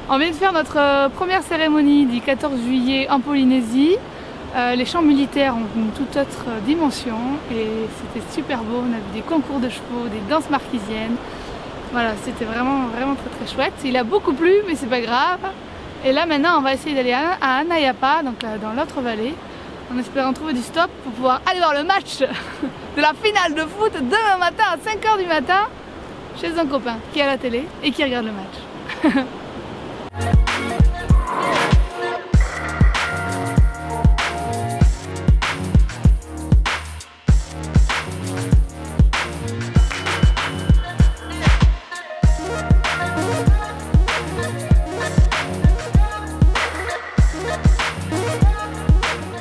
On vient de faire notre première cérémonie du 14 juillet en Polynésie. Les champs militaires ont une toute autre dimension et c'était super beau. On a vu des concours de chevaux, des danses marquisiennes. Voilà, c'était vraiment très chouette. Il a beaucoup plu, mais c'est pas grave. Et là maintenant, on va essayer d'aller à Anayapa, donc dans l'autre vallée, en espérant trouver du stop pour pouvoir aller voir le match de la finale de foot demain matin à 5 h du matin chez un copain qui est à la télé et qui regarde le match.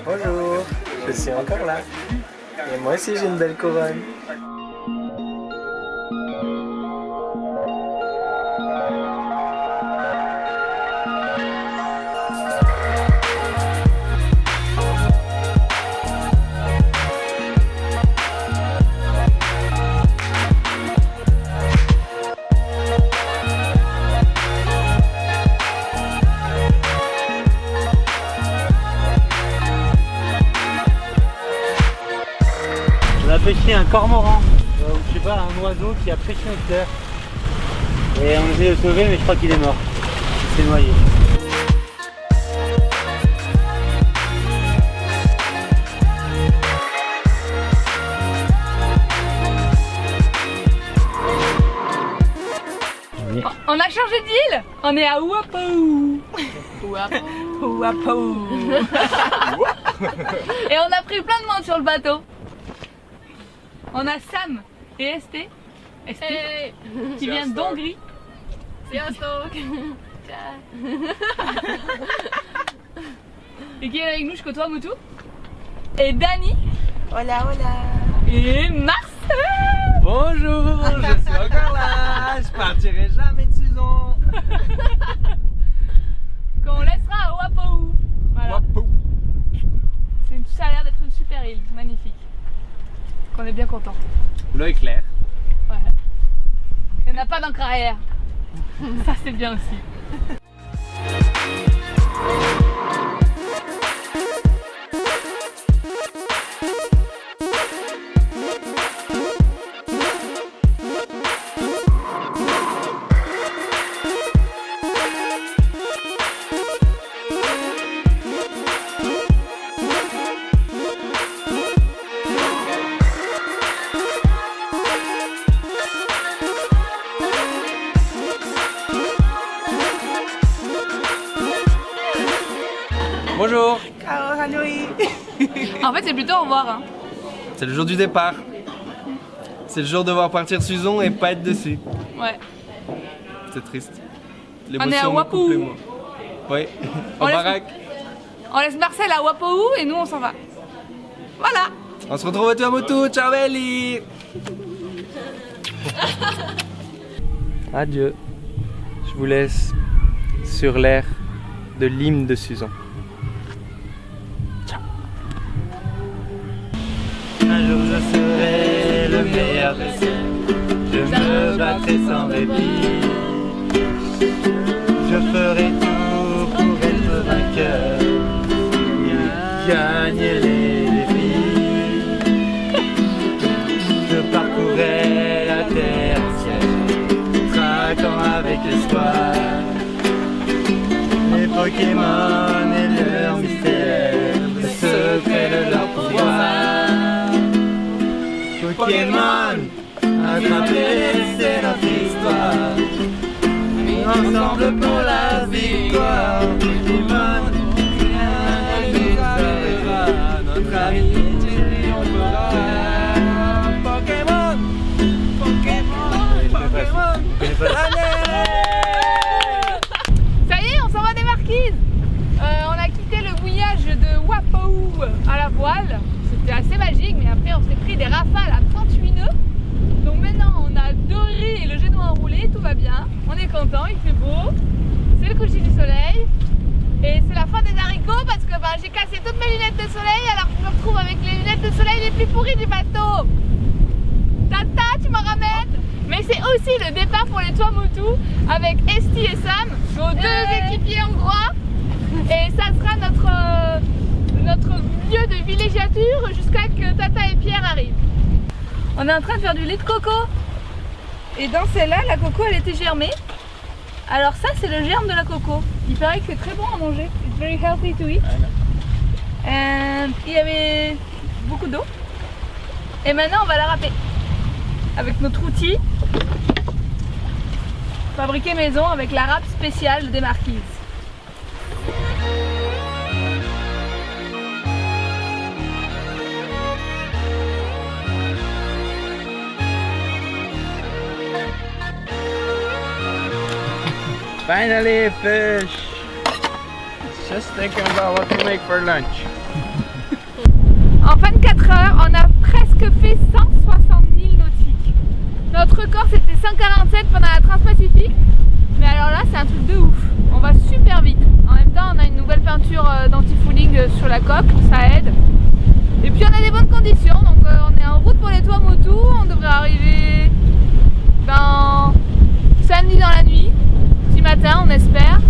Bonjour, je suis encore là. Et moi aussi j'ai une belle couronne. On a pêché un cormoran, je sais pas, un oiseau qui a pêché notre terre. Et on essaie de le sauver, mais je crois qu'il est mort. Il s'est noyé. On a changé d'île. On est à Ouapou. Ouapou. Et on a pris plein de monde sur le bateau. On a Sam et ST qui vient d'Hongrie. Et qui est avec nous jusqu'au toit Moutou. Et Dani. Hola, hola. Et Marcel. Bonjour, je suis encore là. Je partirai jamais de saison. Qu'on laissera à Ouapou. Voilà. Ça a l'air d'être une super île, magnifique. On est bien content. L'eau est claire. Ouais. Il n'y en a pas d'encre arrière. Ça c'est bien aussi. Bonjour. Ciao, Hanoi. En fait c'est plutôt au revoir. Hein. C'est le jour du départ. C'est le jour de voir partir Suzon et pas être dessus. Ouais. C'est triste. On est à L'émotion me Ouapou. coupe les mots. Oui, en laisse- baraque. On laisse Marcel à Ouapou et nous on s'en va. Voilà. On se retrouve à Tuamotu. Ciao belli. Adieu. Je vous laisse sur l'air de l'hymne de Suzon. Un jour je serai le meilleur des cieux, je me battrai sans répit. Je ferai tout pour être vainqueur, gagner les défis. Je parcourrai la terre entière, traquant avec l'espoir les Pokémon et leur mystère, le secret de leur pouvoir. Pokémon, attraper, c'est notre histoire. Ensemble pour la victoire. Pokémon, rien ne nous arrêtera. Notre amitié, on fera. Pokémon, Pokémon, Pokémon. Allez! Ça y est, on s'en va des Marquises. On a quitté le mouillage de Wapou à la voile. C'était assez magique, mais après on s'est pris des rafales à 38 nœuds. Donc maintenant on a doré et le genou enroulé, tout va bien. On est content, il fait beau. C'est le coucher du soleil. Et c'est la fin des haricots parce que j'ai cassé toutes mes lunettes de soleil, alors je me retrouve avec les lunettes de soleil les plus pourries du bateau. Tata, tu m'en ramènes? Mais c'est aussi le départ pour les Tuamotu avec Esti et Sam, nos deux équipiers hongrois. Et ça sera notre lieu de villégiature jusqu'à ce que Tata et Pierre arrivent. On est en train de faire du lait de coco. Et dans celle-là, la coco elle était germée. Alors ça c'est le germe de la coco. Il paraît que c'est très bon à manger. It's very healthy to eat. Et il y avait beaucoup d'eau. Et maintenant on va la râper avec notre outil fabriqué maison avec la râpe spéciale des Marquises. Finally fish! Just thinking about what to make for lunch. En 24 heures, on a presque fait 160 000 nautiques. Notre record c'était 147 pendant la Transpacifique. Mais alors là c'est un truc de ouf. On va super vite. En même temps on a une nouvelle peinture d'anti-fouling sur la coque, ça aide. Et puis on a des bonnes conditions, donc on est en route pour les Tuamotu. On devrait arriver samedi dans la nuit. Matin, on espère.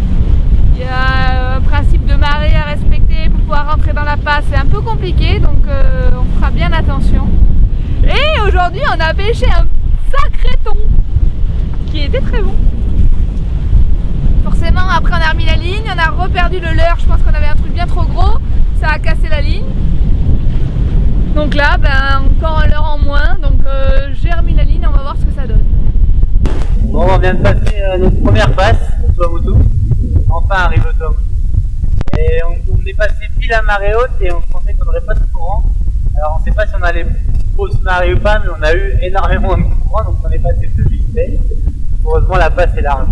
Il y a un principe de marée à respecter pour pouvoir rentrer dans la passe, c'est un peu compliqué, donc on fera bien attention. Et aujourd'hui on a pêché un sacré thon qui était très bon. Forcément après on a remis la ligne, on a reperdu le leurre, je pense qu'on avait un truc bien trop gros, ça a cassé la ligne. Donc là encore un leurre en moins, donc j'ai remis la ligne, on va voir ce que ça donne. Bon, on vient de passer notre première passe au Tuamotu. Enfin arrive au Tuamotu. Et on est passé pile à marée haute et on pensait qu'on n'aurait pas de courant. Alors on ne sait pas si on allait grosse marée ou pas, mais on a eu énormément de courant, donc on est passé de vitesse. Heureusement la passe est large.